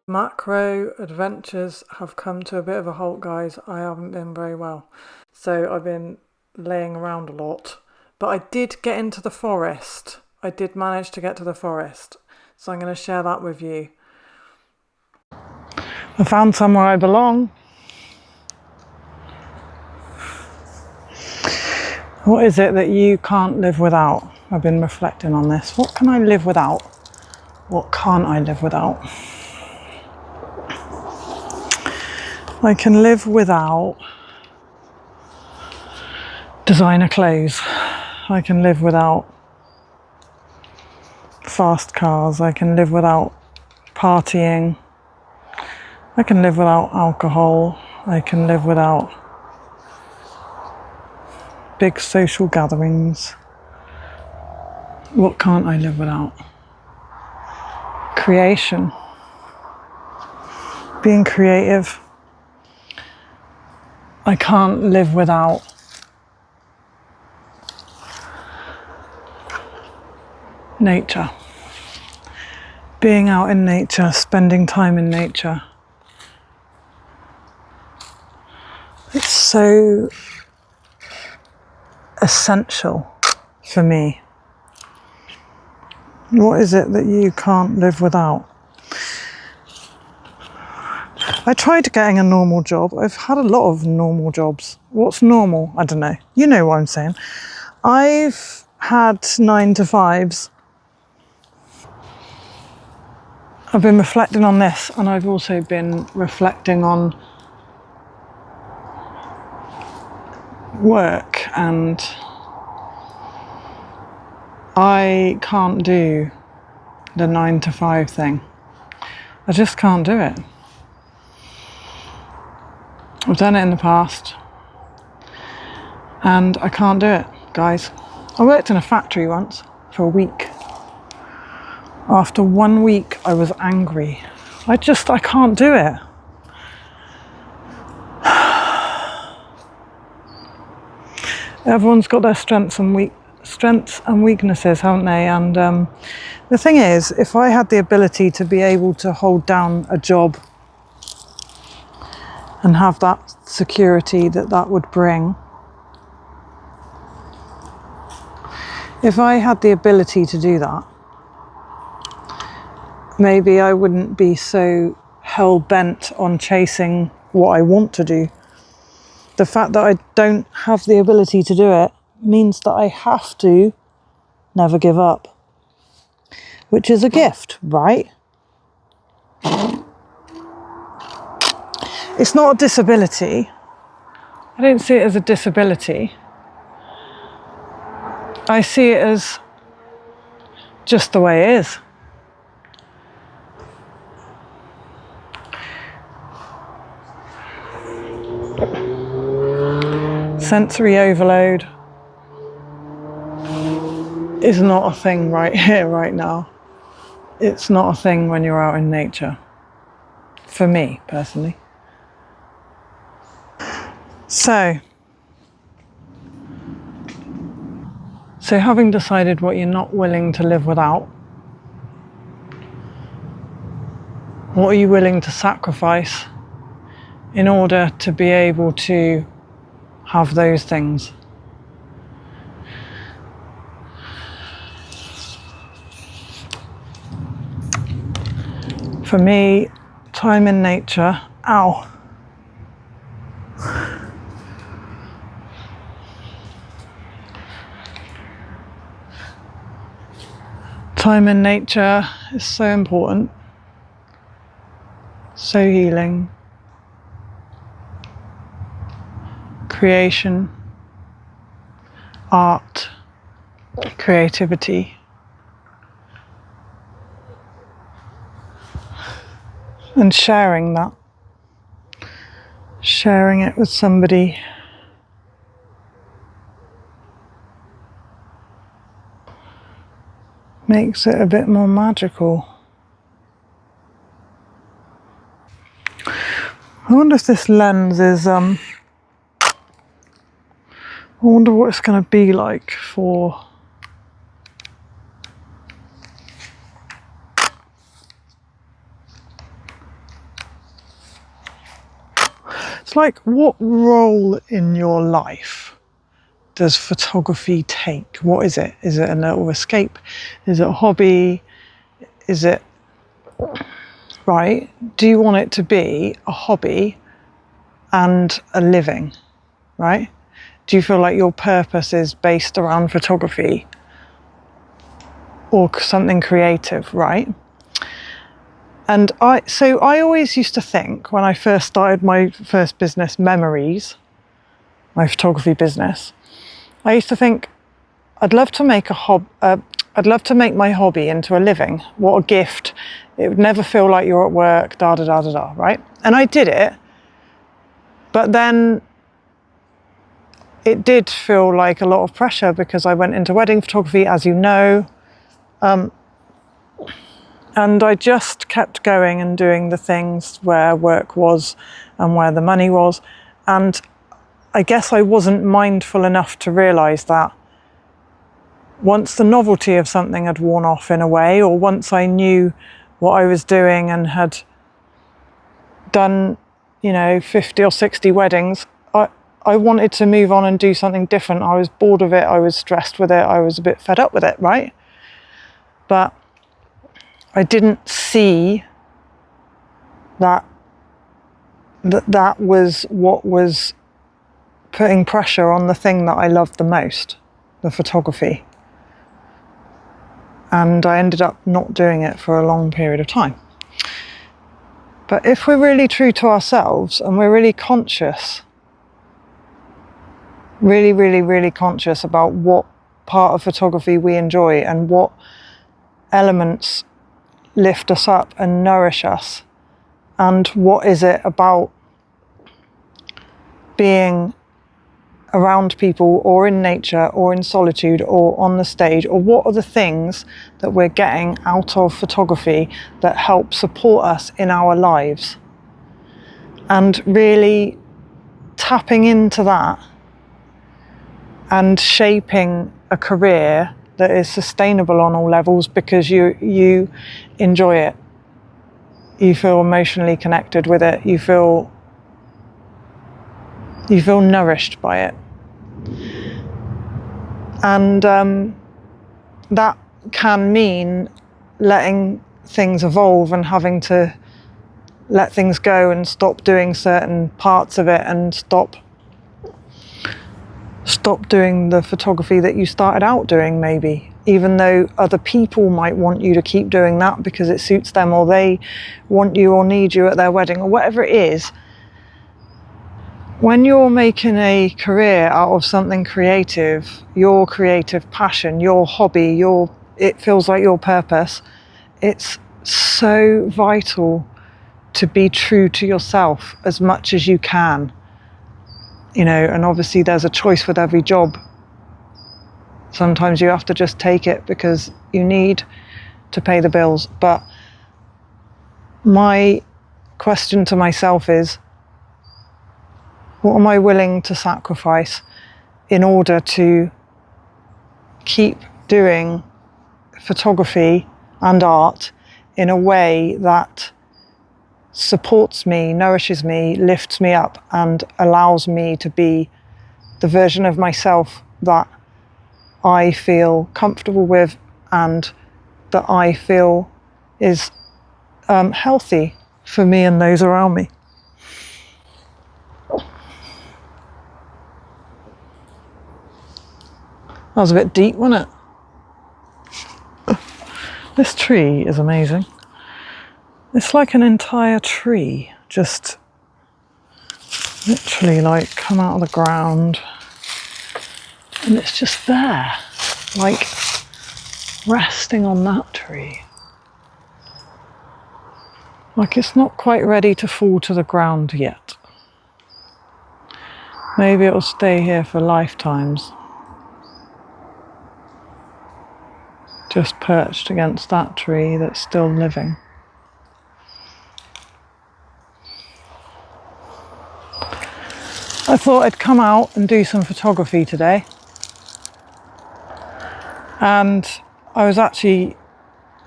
Macro adventures have come to a bit of a halt, guys. I haven't been very well, so I've been laying around a lot, but I did get into the forest. I did manage to get to the forest, so I'm going to share that with you. I found somewhere I belong. What is it that you can't live without? I've been reflecting on this. What can I live without? What can't I live without? I can live without designer clothes. I can live without fast cars. I can live without partying. I can live without alcohol. I can live without big social gatherings. What can't I live without? Creation. Being creative. I can't live without nature. Being out in nature, spending time in nature. It's so essential for me. What is it that you can't live without? I tried getting a normal job. I've had a lot of normal jobs. What's normal? I don't know. You know what I'm saying. I've had 9-to-5s. I've been reflecting on this, and I've also been reflecting on work, and I can't do the 9-to-5 thing. I just can't do it. I've done it in the past, and I can't do it, guys. I worked in a factory once for a week. After 1 week, I was angry. I can't do it. Everyone's got their strengths and weaknesses, haven't they? And the thing is, if I had the ability to be able to hold down a job and have that security that would bring, if I had the ability to do that, maybe I wouldn't be so hell-bent on chasing what I want to do. The fact that I don't have the ability to do it means that I have to never give up, which is a gift, right? It's not a disability. I don't see it as a disability. I see it as just the way it is. Sensory overload is not a thing right here, right now. It's not a thing when you're out in nature. For me, personally. So having decided what you're not willing to live without, what are you willing to sacrifice in order to be able to have those things? For me, time in nature, time in nature is so important, so healing. Creation, art, creativity, and sharing that, sharing it with somebody. Makes it a bit more magical. I wonder if this lens is I wonder what it's going to be like for it's like, what role in your life does photography take? What is it? Is it a little escape? Is it a hobby? Is it, right? Do you want it to be a hobby and a living, right? Do you feel like your purpose is based around photography or something creative, right? And I always used to think, when I first started my first business, Memories, my photography business, I used to think, I'd love to make I'd love to make my hobby into a living. What a gift. It would never feel like you're at work, da da da da da, right? And I did it, but then it did feel like a lot of pressure because I went into wedding photography, as you know, and I just kept going and doing the things where work was and where the money was. And I guess I wasn't mindful enough to realise that once the novelty of something had worn off in a way, or once I knew what I was doing and had done, 50 or 60 weddings, I wanted to move on and do something different. I was bored of it. I was stressed with it. I was a bit fed up with it, right? But I didn't see that was what was putting pressure on the thing that I loved the most, the photography. And I ended up not doing it for a long period of time. But if we're really true to ourselves and we're really conscious, really, really, really conscious about what part of photography we enjoy and what elements lift us up and nourish us, and what is it about being around people or in nature or in solitude or on the stage, or what are the things that we're getting out of photography that help support us in our lives, and really tapping into that and shaping a career that is sustainable on all levels because you enjoy it, you feel emotionally connected with it, you feel nourished by it. And that can mean letting things evolve and having to let things go and stop doing certain parts of it and stop doing the photography that you started out doing, maybe, even though other people might want you to keep doing that because it suits them, or they want you or need you at their wedding, or whatever it is. When you're making a career out of something creative, your creative passion, your hobby, it feels like your purpose, it's so vital to be true to yourself as much as you can. And obviously there's a choice with every job. Sometimes you have to just take it because you need to pay the bills. But my question to myself is, what am I willing to sacrifice in order to keep doing photography and art in a way that supports me, nourishes me, lifts me up, and allows me to be the version of myself that I feel comfortable with and that I feel is healthy for me and those around me. That was a bit deep, wasn't it? This tree is amazing. It's like an entire tree, just literally like come out of the ground, and it's just there, like resting on that tree. Like it's not quite ready to fall to the ground yet. Maybe it'll stay here for lifetimes. Just perched against that tree that's still living. I thought I'd come out and do some photography today. And I was actually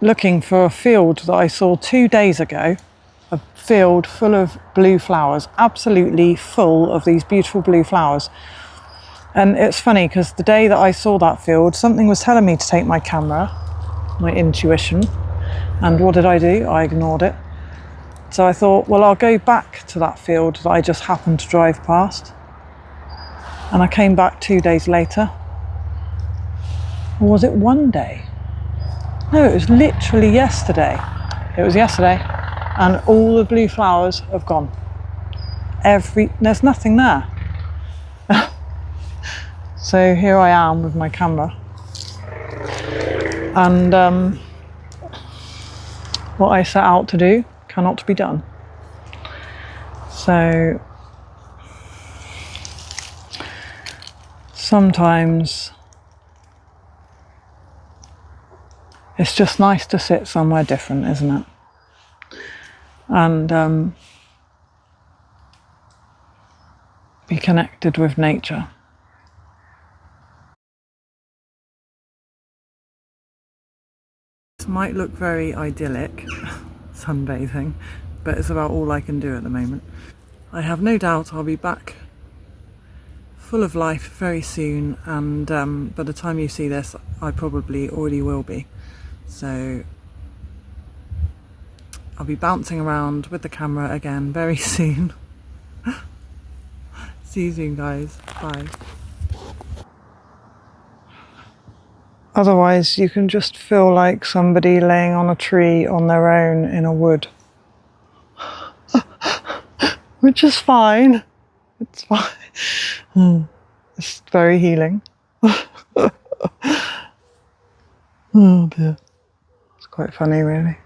looking for a field that I saw 2 days ago, a field full of blue flowers, absolutely full of these beautiful blue flowers. And it's funny because the day that I saw that field, something was telling me to take my camera, my intuition, and what did I do? I ignored it. So I thought, well, I'll go back to that field that I just happened to drive past. And I came back 2 days later. Or was it one day? No, it was literally yesterday. It was yesterday, and all the blue flowers have gone. There's nothing there. So here I am with my camera. And what I set out to do cannot be done. So sometimes it's just nice to sit somewhere different, isn't it? And be connected with nature. This might look very idyllic, sunbathing, but it's about all I can do at the moment. I have no doubt I'll be back full of life very soon, and by the time you see this, I probably already will be. So I'll be bouncing around with the camera again very soon. See you soon, guys. Bye. Otherwise, you can just feel like somebody laying on a tree on their own in a wood. Which is fine. It's fine. It's very healing. Oh dear. It's quite funny, really.